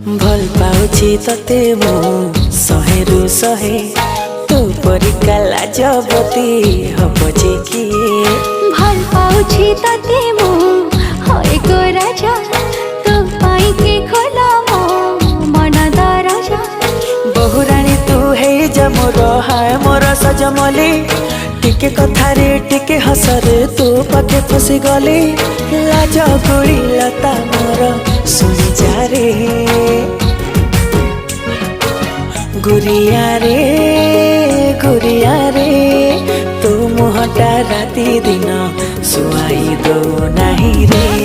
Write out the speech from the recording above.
भल पाउछि तते मु शहेरु शहे तू परिका लाजवती हब जे किए भल पाउछि तते मु होय गो राजा तू पाई के खोला मो मन दरजा बहुराणी तू हे जा मोर हाय मोर सजमली टिके कथारे टिके हसरे तू पाखे फसी गली लाज गोड़ी लता मोर सुनी जा रे गुरिया रे तू मुहटा राती दिन सुआई दो नहीं रे।